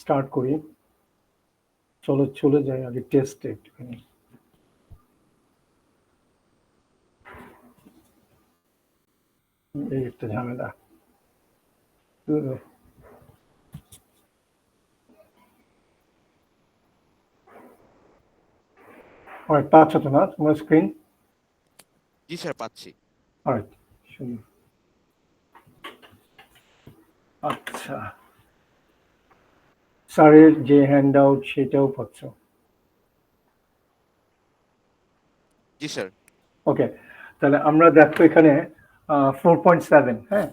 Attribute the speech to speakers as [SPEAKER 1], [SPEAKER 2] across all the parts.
[SPEAKER 1] Start করি। চলো চলে যাই আগে টেস্টে একটুখানি। এই একটা ঝামেলা। পাচ্ছ তো না তোমার স্ক্রিন?
[SPEAKER 2] জি স্যার, পাচ্ছি।
[SPEAKER 1] অলরাইট, সুন্দর। আচ্ছা, স্যারের যে হ্যান্ড আউট সেটাও পাচ্ছ?
[SPEAKER 2] জি স্যার।
[SPEAKER 1] ওকে, তাহলে আমরা দেখো এখানে 4.7, হ্যাঁ,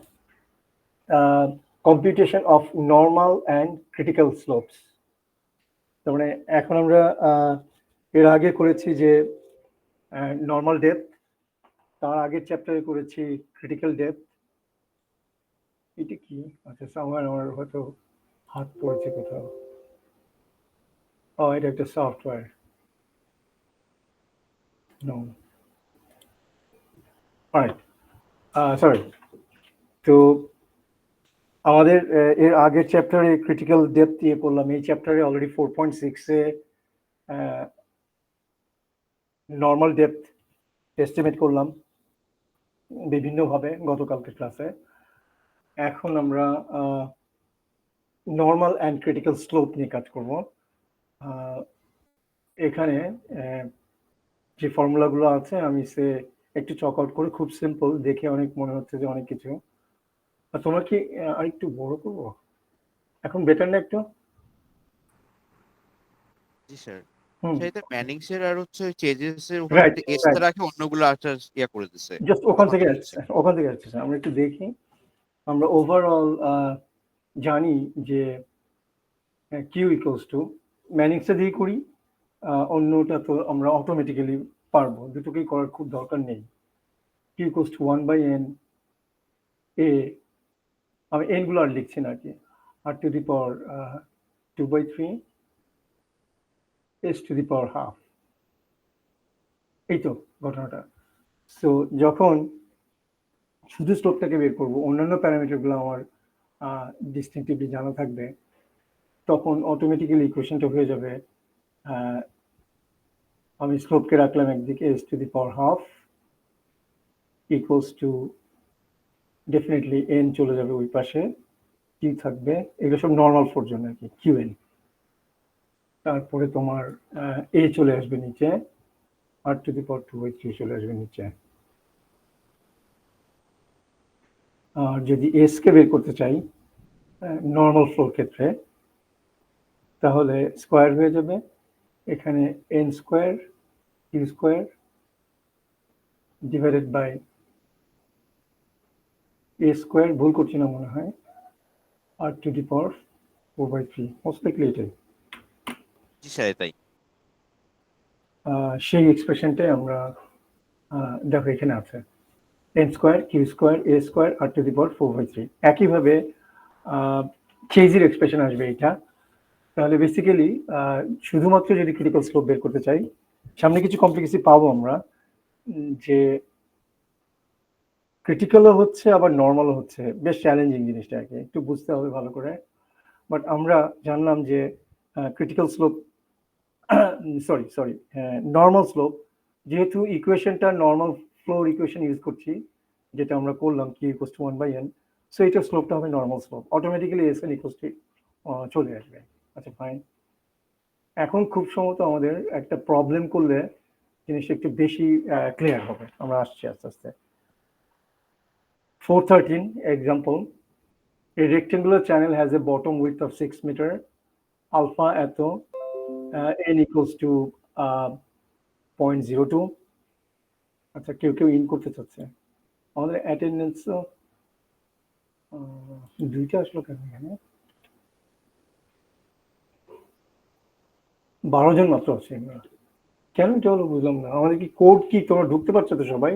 [SPEAKER 1] computation of normal and critical slopes. তার মানে এখন আমরা এর আগে করেছি যে নর্মাল ডেপথ, তার আগের চ্যাপ্টারে করেছি ক্রিটিক্যাল ডেপথ। এটা কি? আচ্ছা, আমার হয়তো হাত পড়েছে কোথাও। ও, এটা একটা সফটওয়্যার। No, alright, sorry. তো আমাদের এর আগের চ্যাপ্টারে ক্রিটিক্যাল ডেপথ দিয়ে পড়লাম, এই চ্যাপ্টারে অলরেডি 4.6-এ নর্মাল ডেপথ এস্টিমেট করলাম বিভিন্নভাবে গতকালকে ক্লাসে। এখন আমরা নর্মাল অ্যান্ড ক্রিটিক্যাল স্লোপ নিয়ে কাজ করব। এখানে যে ফর্মুলাগুলো আছে আমি সে একটু চক আউট করে, খুব সিম্পল, দেখে অনেক মনে হচ্ছে যে অনেক কিছু। আর তোমরা কি আরেকটু বড় করবো? এখন বেটার না একটু?
[SPEAKER 2] জি স্যার।
[SPEAKER 1] হুম,
[SPEAKER 2] সেটা ম্যানিংস এর আর হচ্ছে চেজেস এর ওখানে
[SPEAKER 1] রাইট
[SPEAKER 2] একটা এস
[SPEAKER 1] রাইট,
[SPEAKER 2] রাখে, অন্যগুলো আচ্ছা ইয়া করে দিছে,
[SPEAKER 1] জাস্ট ওখান থেকে
[SPEAKER 2] কমাতে
[SPEAKER 1] আসছে,
[SPEAKER 2] বলছে।
[SPEAKER 1] ওখান থেকে আসছে। আমরা একটু দেখি। আমরা ওভারঅল জানি যে কিউ ইকুয়ালস টু, ম্যানিংসটা দিয়ে করি, অন্যটা তো আমরা অটোমেটিক্যালি পারবো, দুটোকেই করার খুব দরকার নেই। কিউ ইকুয়ালস টু 1/n এ, আমি এন গুলো আর লিখছি না আর কি, R to the power 2/3 S to the power half. এই তো ঘটনাটা। সো যখন শুধু স্লোপটাকে বের করবো, অন্যান্য প্যারামিটারগুলো আমার ডিস্টিংটিভলি জানা থাকবে, তখন অটোমেটিক্যালি ইকুয়েশনটা হয়ে যাবে, আমি স্লোপকে রাখলাম একদিকে, S to the power half equals to, definitely N চলে যাবে ওই পাশে, কি থাকবে, এগুলো সব নর্মাল ফোর জন্য আর কি, কিউ এন। তারপরে তোমার এ চলে আসবে নিচে, আর টু দি পাওয়ার 2/3 চলে আসবে নিচে। আর যদি এস কে বের করতে চাই নর্মাল ফ্লোর ক্ষেত্রে, তাহলে স্কোয়ার হয়ে যাবে, এখানে N square Q square divided by A square, ভুল করছি না মনে হয়, R to the power 4/3, most likely এটাই।
[SPEAKER 2] জি স্যার, এটাই।
[SPEAKER 1] সেই এক্সপ্রেশনটাই আমরা দেখো এখানে আছে, N square Q square A square R to the power 4/3। একইভাবে চেজির এক্সপ্রেশন আসবে এটা। তাহলে বেসিক্যালি শুধুমাত্র যদি ক্রিটিক্যাল স্লোপ বের করতে চাই, সামনে কিছু কমপ্লিকেসি পাবো আমরা, যে ক্রিটিক্যালও হচ্ছে আবার নর্মালও হচ্ছে, বেশ চ্যালেঞ্জিং জিনিসটা আর কি, একটু বুঝতে হবে ভালো করে। বাট আমরা জানলাম যে critical slope, sorry normal slope, যেহেতু ইকুয়েশনটা নর্মাল ফ্লোর ইকুয়েশন ইউজ করছি, যেটা আমরা করলাম কি ইকুয়ালস টু 1/n, সো এটার স্লোপটা হবে normal slope, automatically S N equals to চলে আসবে। আচ্ছা ফাইন। এখন খুব সম্ভবত আমাদের একটা প্রবলেম করলে জিনিসটা একটু বেশি ক্লিয়ার হবে, আমরা আসছি আস্তে আস্তে। 413 example, a rectangular channel has a bottom width of 6 meter, alpha এত, n equals to 0.02। আচ্ছা, কেউ কেউ ইন করতে চাচ্ছে। আমাদের অ্যাটেন্ডেন্সও দুইটা আসলো কেন এখানে? 12 জন মাত্র আছে আমরা, কেন এটা হলো বুঝলাম না। আমাদের কি কোড কি, তোমরা ঢুকতে পারছো তো সবাই?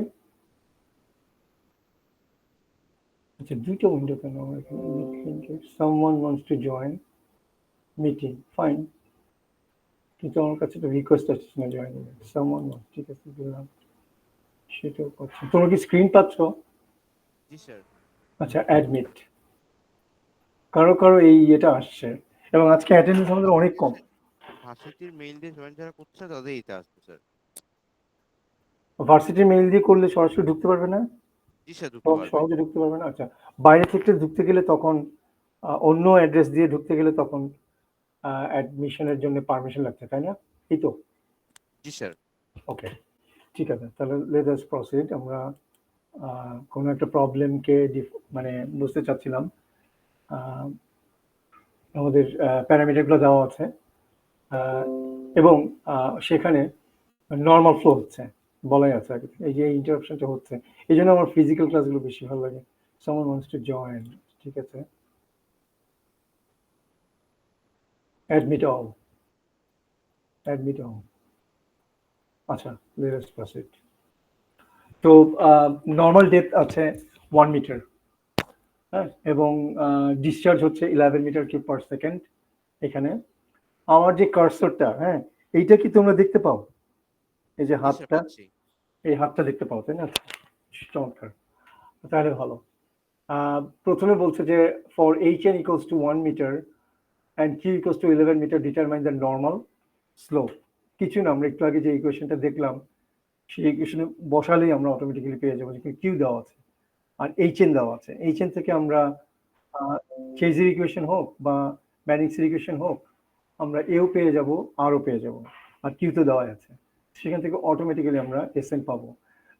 [SPEAKER 1] আচ্ছা, দুইটা উইন্ডো কেন আমার এখানে? someone wants to join meeting, fine, কিন্তু আমার কাছে তো রিকোয়েস্ট আসছে না জয়েনিং, someone wants, ঠিক আছে দিলাম, সেটাও পাচ্ছি। তোমরা কি স্ক্রিন পাচ্ছ?
[SPEAKER 2] জি স্যার।
[SPEAKER 1] আচ্ছা, অ্যাডমিট, কারো কারো এই এটা আসছে, এবং আজকে অ্যাটেন্ডেন্স আমাদের অনেক কম।
[SPEAKER 2] ভার্সিটির মেইল দিয়ে জয়েন যারা করছে তাদের এইটা আসছে স্যার।
[SPEAKER 1] ভার্সিটির মেইল দিয়ে করলে সরাসরি ঢুকতে পারবে না?
[SPEAKER 2] জি স্যার, ঢুকতে পারবে।
[SPEAKER 1] সহজে ঢুকতে পারবে না? আচ্ছা, বাইরে থেকে ঢুকতে গেলে তখন অন্য অ্যাড্রেস দিয়ে ঢুকতে গেলে তখন অ্যাডমিশনের জন্য পারমিশন লাগছে, তাই না? এই তো?
[SPEAKER 2] জি স্যার।
[SPEAKER 1] ওকে, ঠিক আছে, তাহলে লেট আস প্রসিড। আমরা কোনো একটা প্রবলেমকে মানে বুঝতে চাচ্ছিলাম। আহ, আমাদের প্যারামিটারগুলো দেওয়া আছে, আহ, এবং সেখানে নর্মাল ফ্লো হচ্ছে, বলাই আছে আগে থেকে। এই যে ইন্টারাপশনটা হচ্ছে, এই জন্য আমার ফিজিক্যাল ক্লাসগুলো বেশি ভালো লাগে। সামওয়ান ওয়ান্টস টু জয়েন, ঠিক আছে, অ্যাডমিট অল, অ্যাডমিট অল। আচ্ছা, লেট আস প্রসিড। তো নর্মাল ডেপথ আছে 1 মিটার, হ্যাঁ, এবং ডিসচার্জ হচ্ছে 11 মিটার কিউব পার সেকেন্ড। এখানে আমার যে কার্সরটা, হ্যাঁ, এইটা কি তোমরা দেখতে পাও? এই যে
[SPEAKER 2] জি স্যার,
[SPEAKER 1] হাতটা,
[SPEAKER 2] পাচ্ছি।
[SPEAKER 1] এই হাতটা দেখতে পাও, তাই না? চমৎকার, তাহলে ভালো। প্রথমে বলছে যে for hn equals to 1 metre and q equals to 11 metre determine the normal slope। কিছু না, আমরা একটু আগে যে ইকুয়েশনটা দেখলাম সেই ইকুয়েশনে বসালেই আমরা অটোমেটিক্যালি পেয়ে যাবো যে কিউ দেওয়া আছে আর hn দেওয়া আছে। hn থেকে আমরা চেজির ইকুয়েশন হোক বা ম্যানিক্সের ইকুয়েশন হোক, আমরা এও পেয়ে যাব, আরও পেয়ে যাব, আর কিউ তো দেওয়া আছে। সেখান থেকে অটোমেটিক্যালি আমরা এসএন পাবো।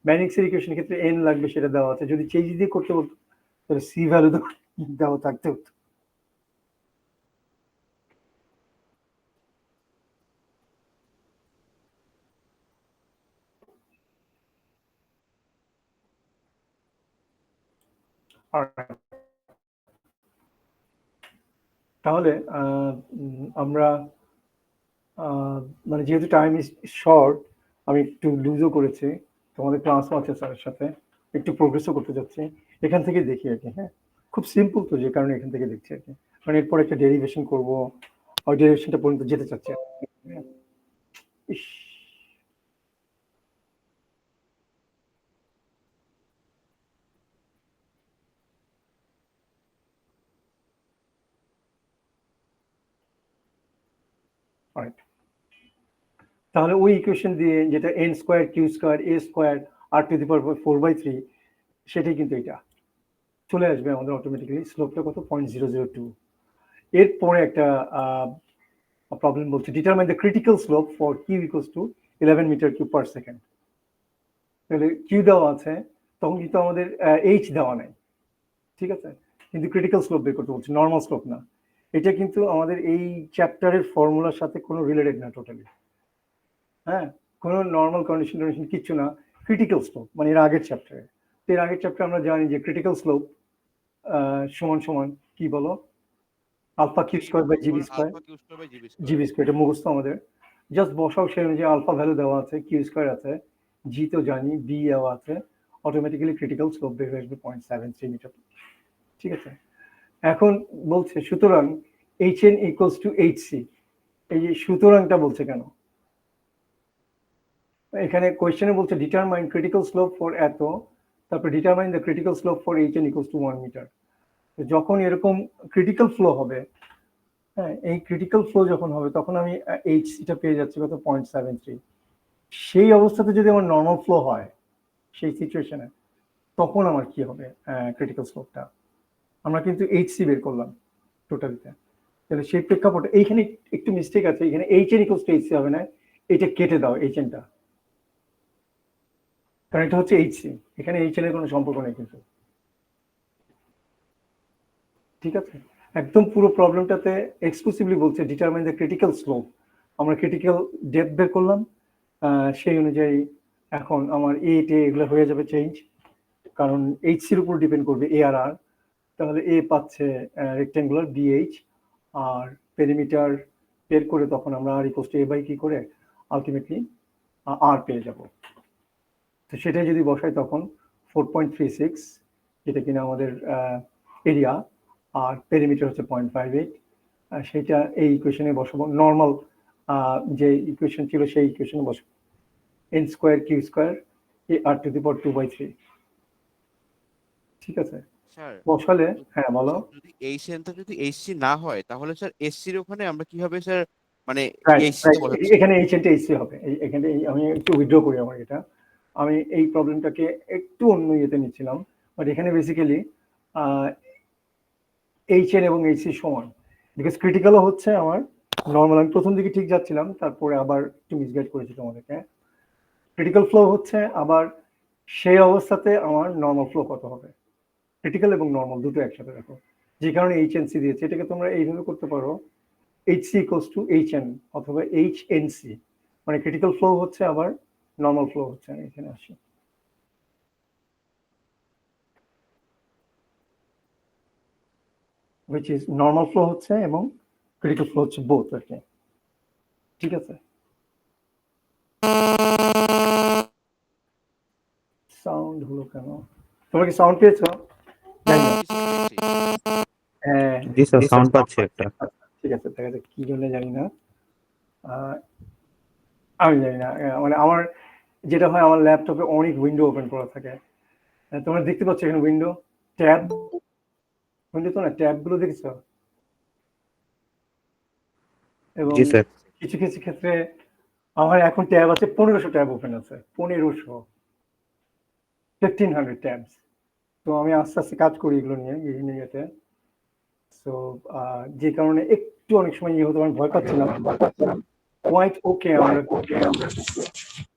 [SPEAKER 1] ম্যানিক্সের ইকুয়েশনের ক্ষেত্রে এন লাগবে, সেটা দেওয়া আছে। যদি চেজি দিয়ে করতে বলতো তাহলে সি ভ্যালু দেওয়া থাকতে হতো। তাহলে আমরা মানে যেহেতু টাইম ইজ শর্ট, আমি একটু লুজও করেছি, তোমাদের ক্লাসও আছে স্যারের সাথে, একটু প্রোগ্রেসও করতে যাচ্ছি। এখান থেকে দেখি আর কি, হ্যাঁ, খুব সিম্পল তো, যে কারণে এখান থেকে দেখছি আর কি। কারণ এরপর একটা ডেরিভেশন করবো, ওই ডেরিভেশনটা পর্যন্ত যেতে চাচ্ছি আর কি। হ্যাঁ, ইস, alright। তাহলে ওই ইকুয়েশন দিয়ে যেটা N square Q square A square R to the power 4/3, সেটাই কিন্তু এটা চলে আসবে আমাদের অটোমেটিক্যালি। স্লোপটা কত? 0.002। এরপরে একটা প্রবলেম বলছে determine the critical slope for Q equals to 11 metre cube per second. তাহলে কিউ দেওয়া আছে, তখন কিন্তু আমাদের এইচ দেওয়া নাই, ঠিক আছে, কিন্তু ক্রিটিক্যাল স্লোপ বের করতে বলছে, নর্মাল স্লোপ না। এটা কিন্তু আমাদের এই চ্যাপ্টারের ফর্মুলার সাথে কোনো রিলেটেড না টোটালি, হ্যাঁ, কোনো নর্মাল কন্ডিশন টন্ডিশন কিচ্ছু না। ক্রিটিক্যাল স্লোপ মানে এর আগের চ্যাপ্টারে, এর আগের চ্যাপ্টারে আমরা জানি যে ক্রিটিক্যাল স্লোপ সমান সমান কি বলো? Alpha Q square by GB square.
[SPEAKER 2] Alpha Q square by GB square.
[SPEAKER 1] GB square, এটা মুখস্থ আমাদের। জাস্ট বসাও, সেই অনুযায়ী আলফা ভ্যালু দেওয়া আছে, কিউ স্কোয়ার আছে, জি তো জানি, বি দেওয়া আছে, অটোমেটিক্যালি ক্রিটিক্যাল স্লোপ বের হয়ে আসবে 0.73 মিটার, ঠিক আছে। এখন বলছে সুতরাং hn ইকুয়ালস টু hc। এই যে সুতরাংটা বলছে কেন? এখানে কোয়েশ্চেনে বলছে ডিটারমাইন ক্রিটিক্যাল স্লোপ ফর এত, তারপর determine the critical slope for hn equals to 1 metre. যখন এরকম ক্রিটিক্যাল ফ্লো হবে, হ্যাঁ, এই ক্রিটিক্যাল ফ্লো যখন হবে তখন আমি এইচটা পেয়ে যাচ্ছি কত? 0.73। সেই অবস্থাতে যদি আমার নর্মাল ফ্লো হয় সেই সিচুয়েশনে, তখন আমার কি হবে ক্রিটিক্যাল স্লোপটা? আমরা কিন্তু এইচসি বের করলাম টোটালিতে। তাহলে সেই প্রেক্ষাপটে এইখানে একটু মিস্টেক আছে, এখানে এইচএন ইকুয়ালস টু এইচসি হবে না, এটা কেটে দাও এইচএনটা, কারণ এটা হচ্ছে এইচসি, এখানে এইচএন এর কোনো সম্পর্ক নেই কিন্তু, ঠিক আছে। একদম পুরো প্রবলেমটাতে এক্সক্লুসিভলি বলছে ডিটারমাইন দ্য ক্রিটিক্যাল স্লোপ। আমরা ক্রিটিক্যাল ডেপথ বের করলাম, সেই অনুযায়ী এখন আমার এ এগুলো হয়ে যাবে চেঞ্জ, কারণ এইচসির উপর ডিপেন্ড করবে এ আর আর। তাহলে এ পাচ্ছে রেক্টেঙ্গুলার বিএইচ, আর পেরিমিটার বের করে তখন আমরা আর ইকুয়ালস টু এ বাই কি করে আলটিমেটলি আর পেয়ে যাব। তো সেটাই যদি বসাই তখন 4.36, যেটা কিনা আমাদের এরিয়া, আর পেরিমিটার হচ্ছে 0.58, সেটা এই ইকুয়েশনে বসাবো। নর্মাল যে ইকুয়েশন ছিল সেই ইকুয়েশনে বসাবো, N square Q square A R to the power 2/3, ঠিক আছে।
[SPEAKER 2] স্যার
[SPEAKER 1] বসালে, হ্যাঁ বলো।
[SPEAKER 2] যদি এই সেন্টার যদি এইচসি না হয় তাহলে স্যার এসসির ওখানে আমরা কিভাবে স্যার মানে
[SPEAKER 1] রাইট
[SPEAKER 2] এইচসি তে
[SPEAKER 1] রাইট,
[SPEAKER 2] বসাচ্ছি?
[SPEAKER 1] এখানে এইচএনটা এইচসি হবে, এখানে আমি একটু উইথড্র করি আমার এটা, আমি এই প্রবলেমটাকে একটু অন্য ইয়েতে নিচ্ছিলাম, বাট এখানে বেসিক্যালি এইচএন এবং এইচসি সমান, বিকজ ক্রিটিক্যালও হচ্ছে আমার নর্মাল, আমি প্রথম দিকে ঠিক যাচ্ছিলাম, তারপরে আবার একটু মিসগাইড করেছি তোমাদেরকে। ক্রিটিক্যাল ফ্লো হচ্ছে আবার সেই অবস্থাতে আমার নর্মাল ফ্লো কত হবে, ক্রিটিক্যাল এবং নর্মাল দুটো একসাথে রাখো, যে কারণে এইচএনসি দিয়েছে। এটাকে তোমরা এইভাবে করতে পারো, এইচসি ইকোয়ালস টু এইচএন অথবা এইচএনসি, মানে ক্রিটিক্যাল ফ্লো হচ্ছে আবার নর্মাল ফ্লো হচ্ছে। আমি এখানে আসি, which is নর্মাল ফ্লো হচ্ছে এবং ক্রিটিক্যাল ফ্লো হচ্ছে বোথ আর কি, ঠিক আছে। সাউন্ড হলো কেন, তোমরা কি সাউন্ড পেয়েছো? জানি না।
[SPEAKER 2] জি স্যার পেয়েছি।
[SPEAKER 1] হ্যাঁ,
[SPEAKER 3] জি স্যার, সাউন্ড পাচ্ছি একটা।
[SPEAKER 1] ঠিক আছে, দেখা যাক কি জন্য জানি না। আহ, আমি জানি না, মানে আমার যেটা হয়, আমার ল্যাপটপে অনেক উইন্ডো ওপেন করা থাকে। তোমরা দেখতে পাচ্ছ এখানে উইন্ডো, ট্যাব, উইন্ডো তো না, ট্যাব গুলো দেখছো? এবং
[SPEAKER 3] জি স্যার।
[SPEAKER 1] কিছু কিছু ক্ষেত্রে আমার এখন ট্যাব আছে 1500 ট্যাব ওপেন আছে, 1500 ট্যাবস। তো আমি আস্তে আস্তে কাজ করি এগুলো নিয়ে বিভিন্ন ইয়েতে। তো যে কারণে একটু অনেক সময় ইয়ে হতে আমি ভয় পাচ্ছিলাম, কোয়াইট ওকে আমরা।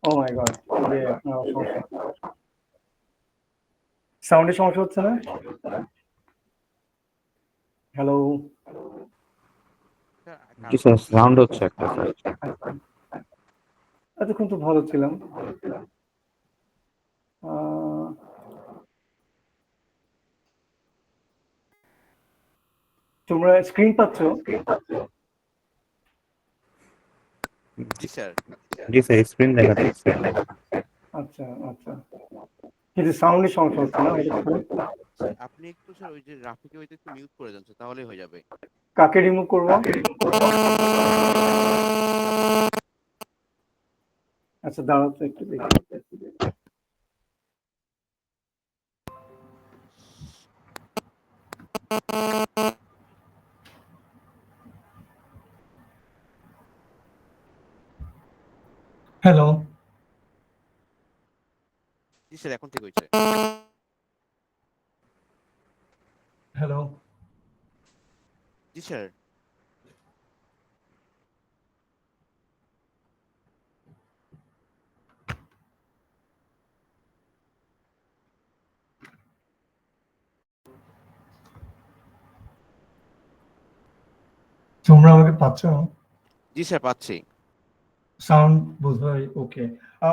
[SPEAKER 1] ও মাই গড, যে সমস্যা, সাউন্ডের সমস্যা হচ্ছে না? হ্যালো,
[SPEAKER 3] জি স্যার, সাউন্ড হচ্ছে একটা স্যার।
[SPEAKER 1] এতক্ষণ তো ভালো ছিলাম। আহ, তোমরা স্ক্রিন পাচ্ছ?
[SPEAKER 2] জি স্যার।
[SPEAKER 3] জি স্যার, স্ক্রিন দেখা যাচ্ছে।
[SPEAKER 1] আচ্ছা আচ্ছা, কিন্তু সাউন্ডের সমস্যা হচ্ছে না এটা কি?
[SPEAKER 2] আপনি একটু স্যার ওই যে রাফিকে ওইটা একটু মিউট করে দেন স্যার, তাহলেই হয়ে যাবে।
[SPEAKER 1] কাকে রিমুভ করবো? আচ্ছা দাঁড়াও তো একটু দেখি। হ্যালো,
[SPEAKER 2] জি স্যার এখন ঠিক হয়েছে।
[SPEAKER 1] হ্যালো,
[SPEAKER 2] জি স্যার।
[SPEAKER 1] তোমরা আমাকে পাচ্ছ?
[SPEAKER 2] জি স্যার পাচ্ছি।
[SPEAKER 1] সাউন্ড বোধহয় ওকে।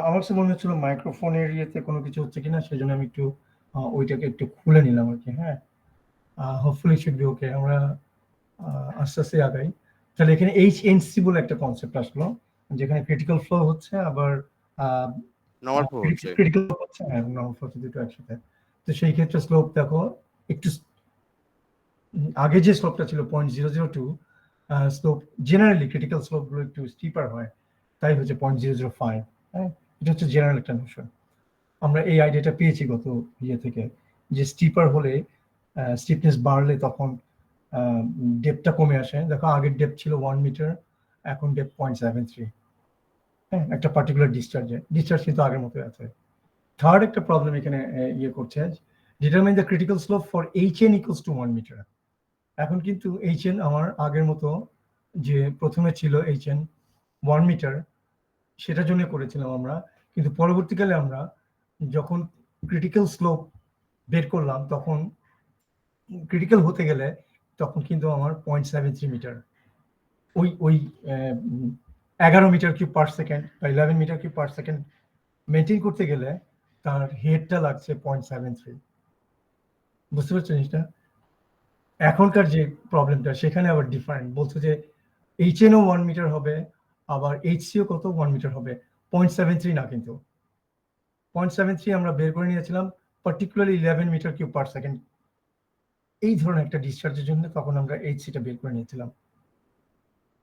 [SPEAKER 1] আমার কাছে মনে হচ্ছিল মাইক্রোফোনের ইয়েতে কোনো কিছু হচ্ছে কিনা, সেই জন্য আমি একটু ওইটাকে একটু খুলে নিলাম আর কি। হ্যাঁ, হোপফুলি শুড বি ওকে। আমরা আস্তে আস্তে আগাই। তাহলে এখানে এইচএনসি বলে একটা কনসেপ্ট আসলো, যেখানে ক্রিটিক্যাল ফ্লো হচ্ছে আবার
[SPEAKER 2] নর্মাল ফ্লো হচ্ছে।
[SPEAKER 1] ক্রিটিক্যাল হচ্ছে, হ্যাঁ নর্মাল ফ্লো হচ্ছে, দুটো একসাথে। তো সেই ক্ষেত্রে স্লোপ দেখো একটু, আগে যে স্লোপটা ছিল 0.002, স্লোপ জেনারেলি ক্রিটিক্যাল স্লোপ গুলো একটু স্টিপার হয়, তাই হচ্ছে 0.005। হ্যাঁ, এটা হচ্ছে জেনারেল একটা নোশন। আমরা এই আইডিয়াটা পেয়েছি গত ইয়ে থেকে, যে স্টিপার হলে, স্টিফনেস বাড়লে তখন ডেপটা কমে আসে। দেখো আগের ডেপ ছিল 1 মিটার, এখন ডেপ 0.73। হ্যাঁ, একটা পার্টিকুলার ডিসচার্জ কিন্তু আগের মতো আছে। থার্ড একটা প্রবলেম এখানে ইয়ে করছে, determine the critical slope for HN equals to 1 metre. এখন কিন্তু এইচএন আমার আগের মতো, যে প্রথমে ছিল এইচএন 1 মিটার, সেটার জন্য করেছিলাম আমরা, কিন্তু পরবর্তীকালে আমরা যখন ক্রিটিক্যাল স্লোপ বের করলাম, তখন ক্রিটিক্যাল হতে গেলে তখন কিন্তু আমার 0.73 মিটার, ওই ওই 11 মিটার কিউব পার সেকেন্ড বা 11 metre cube per second maintain করতে গেলে তার হেডটা লাগছে 0.73। বুঝতে পারছো জিনিসটা? এখনকার যে প্রবলেমটা সেখানে আবার ডিফারেন্ট, বলছে যে এইচএনও 1 মিটার হবে, আবার এইচসিও কত 1 মিটার হবে, 0.73 না, কিন্তু 0.73 আমরা বের করে নিয়েছিলাম particularly 11 metre cube per second, এই ধরনের একটা ডিসচার্জের জন্য তখন আমরা এইচসিটা বের করে নিয়েছিলাম,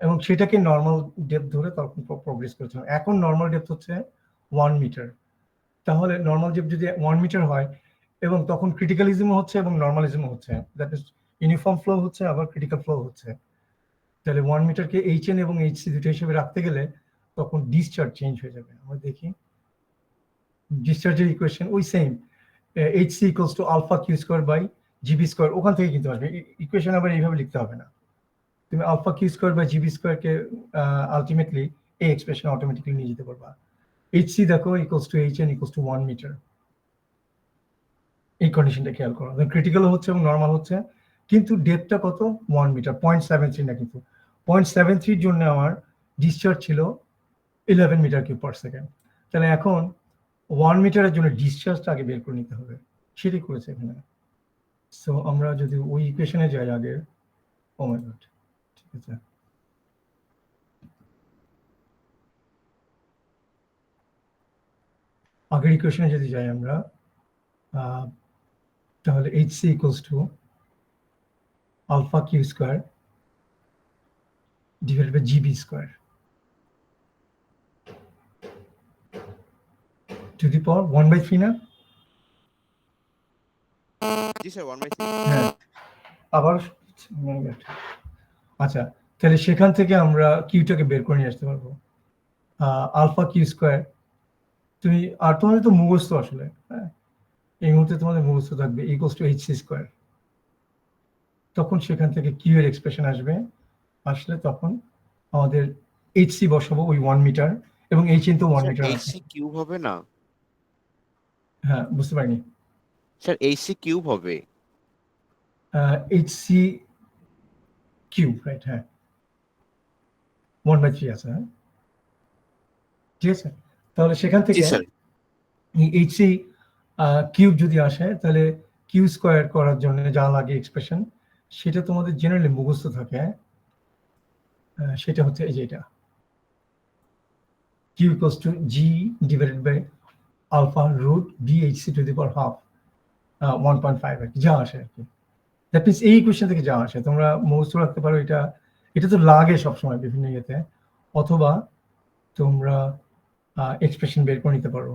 [SPEAKER 1] এবং সেটাকে নর্মাল ডেপথ ধরে তখন প্রোগ্রেস করেছিলাম। এখন নর্মাল ডেপথ হচ্ছে 1 মিটার। তাহলে নর্মাল ডেপথ যদি 1 মিটার হয়, এবং তখন ক্রিটিক্যালিজমও হচ্ছে এবং নর্মালিজমও হচ্ছে, দ্যাট ইজ ইউনিফর্ম ফ্লো হচ্ছে আবার ক্রিটিক্যাল ফ্লো হচ্ছে। তাহলে 1 মিটারকে এইচএন এবং এইচসি দুটো হিসেবে রাখতে গেলে তখন ডিসচার্জ চেঞ্জ হয়ে যাবে। আমরা দেখি ডিসচার্জের ইকুয়েশন ওই same, HC equals to alpha Q square by GB square, ওখান থেকে কিন্তু আসবে। ইকুয়েশন আবার এইভাবে লিখতে হবে না, তুমি alpha Q square by GB স্কোয়ারকে আলটিমেটলি এই এক্সপ্রেশন অটোমেটিক্যালি নিয়ে যেতে পারবা। এইচসি দেখো equals to HN equals to 1 metre, এই কন্ডিশনটা খেয়াল করো। ক্রিটিক্যাল হচ্ছে এবং নর্মাল হচ্ছে, কিন্তু ডেপথটা কত 1 মিটার, 0.73 না, কিন্তু 0.73 জন্য আমার ডিসচার্জ ছিল 11 মিটার কিউব পার সেকেন্ড। তাহলে এখন 1 মিটারের জন্য ডিসচার্জটা আগে বের করে নিতে হবে, সেটাই করেছে এখানে। সো আমরা যদি ওই ইকুয়েশনে যাই আগে, ও মাই গড, ঠিক আছে, আগের ইকুয়েশনে যদি যাই আমরা, তাহলে HC equals to alpha Q square divided by GB square to the power 1/3 না?
[SPEAKER 2] জি স্যার, 1/3।
[SPEAKER 1] হ্যাঁ, আবার আচ্ছা, তাহলে সেখান থেকে আমরা কিউটাকে বের করে নিয়ে আসতে পারবো। আলফা কিউ স্কোয়ার, তুমি আর তোমাদের তো মুখস্থ আসলে, হ্যাঁ, এই মুহূর্তে তোমাদের মুখস্থ থাকবে ইকুয়ালস টু এইচসি স্কোয়ার। তখন সেখান থেকে কিউ এর এক্সপ্রেশন আসবে, আসলে তখন আমাদের এইচসি বসাবো ওই 1 মিটার, এবং এইচএন তো 1
[SPEAKER 2] স্যার
[SPEAKER 1] মিটার আছে।
[SPEAKER 2] এইচসি কিউব হবে না?
[SPEAKER 1] হ্যাঁ, বুঝতে পারিনি।
[SPEAKER 2] স্যার এইচসি কিউব হবে।
[SPEAKER 1] এইচসি কিউব, রাইট, হ্যাঁ, 1/3 আছে, হ্যাঁ, ঠিক আছে। তাহলে সেখান
[SPEAKER 2] জি
[SPEAKER 1] থেকে
[SPEAKER 2] স্যার।
[SPEAKER 1] এইচসি কিউব যদি আসে, তাহলে কিউ স্কোয়ার করার জন্য যা লাগে এক্সপ্রেশন, সেটা তোমাদের জেনারেলি মুখস্থ থাকে, সেটা হচ্ছে এই যে এটা, Q equals to G divided by alpha root B HC to the power half 1.5 আর কি, যা আসে আর কি। দ্যাট মিনস এই ইকুয়েশন থেকে যা আসে তোমরা মুখস্থ রাখতে পারো। এটা এটা তো লাগে সবসময় বিভিন্ন ইয়েতে, অথবা তোমরা এক্সপ্রেশন বের করে নিতে পারো।